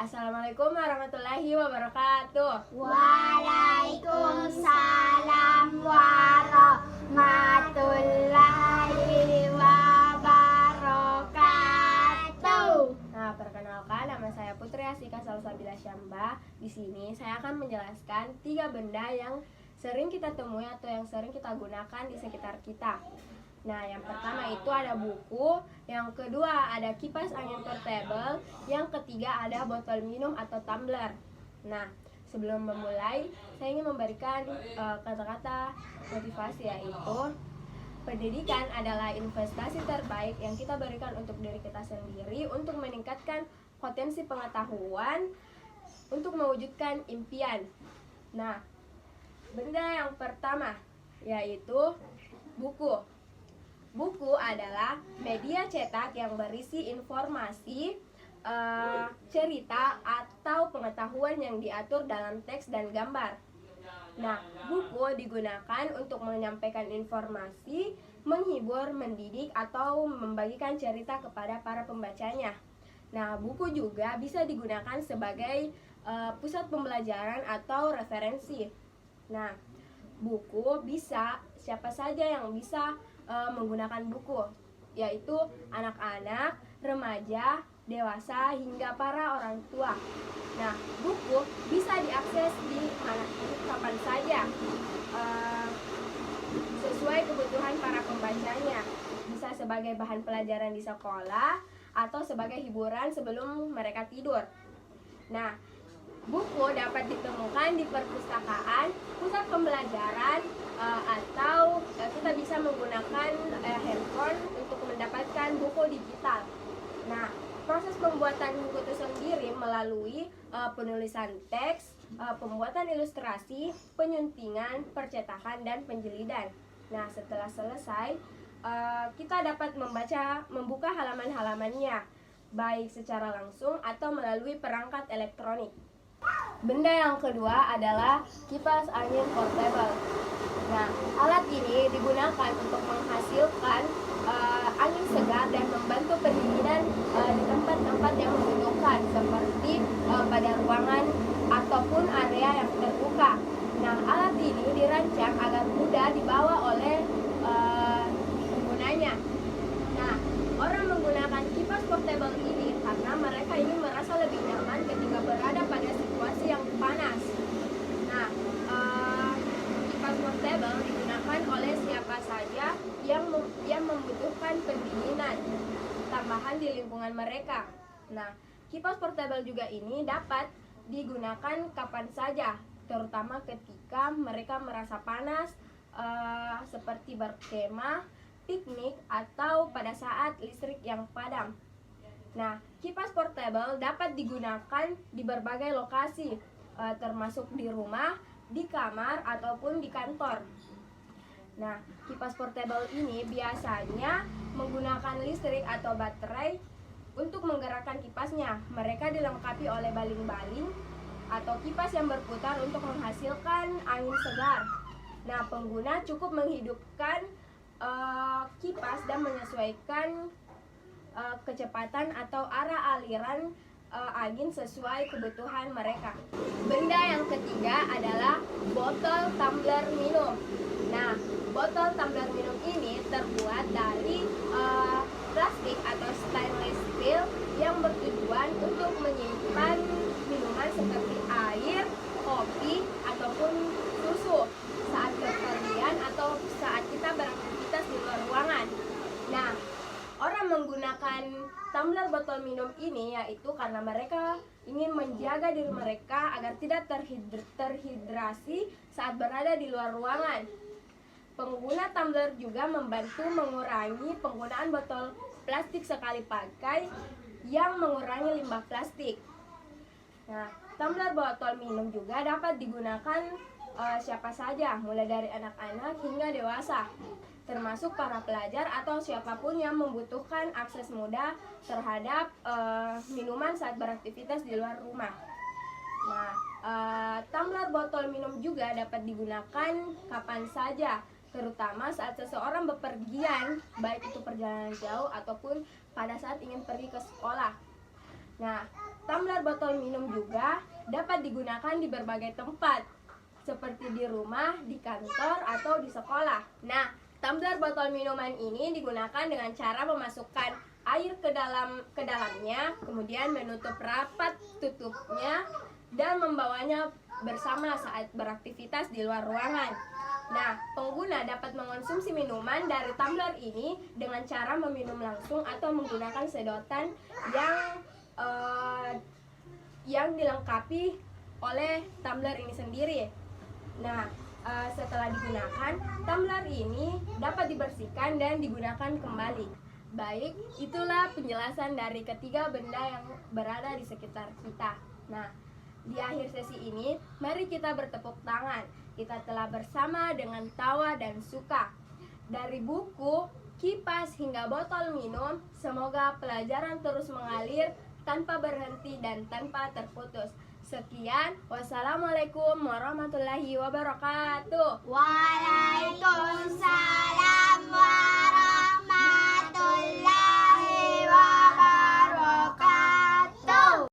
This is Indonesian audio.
Assalamualaikum warahmatullahi wabarakatuh. Waalaikumsalam warahmatullahi wabarakatuh. Nah, perkenalkan, nama saya Putri Asika Salsabila Syamba. Di sini saya akan menjelaskan 3 benda yang sering kita temui atau yang sering kita gunakan di sekitar kita. Nah, yang pertama itu ada buku, yang kedua ada kipas angin portable, yang ketiga ada botol minum atau tumbler. Nah, sebelum memulai, saya ingin memberikan kata-kata motivasi, yaitu pendidikan adalah investasi terbaik yang kita berikan untuk diri kita sendiri untuk meningkatkan potensi pengetahuan untuk mewujudkan impian. Nah, benda yang pertama yaitu buku. Buku adalah media cetak yang berisi informasi, cerita, atau pengetahuan yang diatur dalam teks dan gambar. Nah, buku digunakan untuk menyampaikan informasi, menghibur, mendidik, atau membagikan cerita kepada para pembacanya. Nah, buku juga bisa digunakan sebagai pusat pembelajaran atau referensi. Nah, buku bisa, siapa saja yang bisa menggunakan buku, yaitu anak-anak, remaja, dewasa, hingga para orang tua. Nah, buku bisa diakses di mana kapan saja, sesuai kebutuhan para pembacanya. Bisa sebagai bahan pelajaran di sekolah atau sebagai hiburan sebelum mereka tidur. Nah, buku dapat ditemukan di perpustakaan, pusat pembelajaran, atau kita bisa menggunakan handphone untuk mendapatkan buku digital. Nah, proses pembuatan buku itu sendiri melalui penulisan teks, pembuatan ilustrasi, penyuntingan, percetakan, dan penjilidan. Nah, setelah selesai, kita dapat membuka halaman-halamannya, baik secara langsung atau melalui perangkat elektronik. Benda yang kedua adalah kipas angin portable. Nah, alat ini digunakan untuk menghasilkan angin segar dan membantu pendinginan di tempat-tempat yang membutuhkan, seperti pada ruangan ataupun area yang terbuka. Nah, alat ini dirancang agar mudah dibawa oleh penggunanya. Nah, orang menggunakan kipas portable ini karena mereka ingin merasa lebih nyaman ketika berada pada situasi yang panas. Nah, kipas portable digunakan oleh siapa saja yang membutuhkan pendinginan tambahan di lingkungan mereka. Nah, kipas portable juga ini dapat digunakan kapan saja, terutama ketika mereka merasa panas, seperti berkemah, piknik, atau pada saat listrik yang padam. Nah, kipas portable dapat digunakan di berbagai lokasi, termasuk di rumah, di kamar, ataupun di kantor. Nah, kipas portable ini biasanya menggunakan listrik atau baterai untuk menggerakkan kipasnya. Mereka dilengkapi oleh baling-baling atau kipas yang berputar untuk menghasilkan angin segar. Nah, pengguna cukup menghidupkan kipas dan menyesuaikan kecepatan atau arah aliran angin sesuai kebutuhan mereka. Benda yang ketiga adalah botol tumbler minum. Nah, botol tumbler minum ini terbuat dari plastik atau stainless steel yang bertujuan untuk menyimpan minuman seperti air, kopi, ataupun susu saat bepergian atau saat kita beraktivitas di luar ruangan. Nah, orang menggunakan tumbler botol minum ini yaitu karena mereka ingin menjaga diri mereka agar tidak terhidrasi saat berada di luar ruangan. Pengguna tumbler juga membantu mengurangi penggunaan botol plastik sekali pakai yang mengurangi limbah plastik. Nah, tumbler botol minum juga dapat digunakan siapa saja, mulai dari anak-anak hingga dewasa, termasuk para pelajar atau siapapun yang membutuhkan akses mudah terhadap minuman saat beraktivitas di luar rumah. Nah, tumbler botol minum juga dapat digunakan kapan saja, terutama saat seseorang bepergian, baik itu perjalanan jauh ataupun pada saat ingin pergi ke sekolah. Nah, tumbler botol minum juga dapat digunakan di berbagai tempat, seperti di rumah, di kantor, atau di sekolah. Nah, tumbler botol minuman ini digunakan dengan cara memasukkan air ke dalamnya, kemudian menutup rapat tutupnya dan membawanya bersama saat beraktivitas di luar ruangan. Nah, pengguna dapat mengonsumsi minuman dari tumbler ini dengan cara meminum langsung atau menggunakan sedotan yang dilengkapi oleh tumbler ini sendiri. Nah, setelah digunakan, tumbler ini dapat dibersihkan dan digunakan kembali. Baik, itulah penjelasan dari ketiga benda yang berada di sekitar kita. Nah, di akhir sesi ini, mari kita bertepuk tangan. Kita telah bersama dengan tawa dan suka. Dari buku, kipas hingga botol minum, semoga pelajaran terus mengalir tanpa berhenti dan tanpa terputus. Sekian, wassalamualaikum warahmatullahi wabarakatuh. Waalaikumsalam.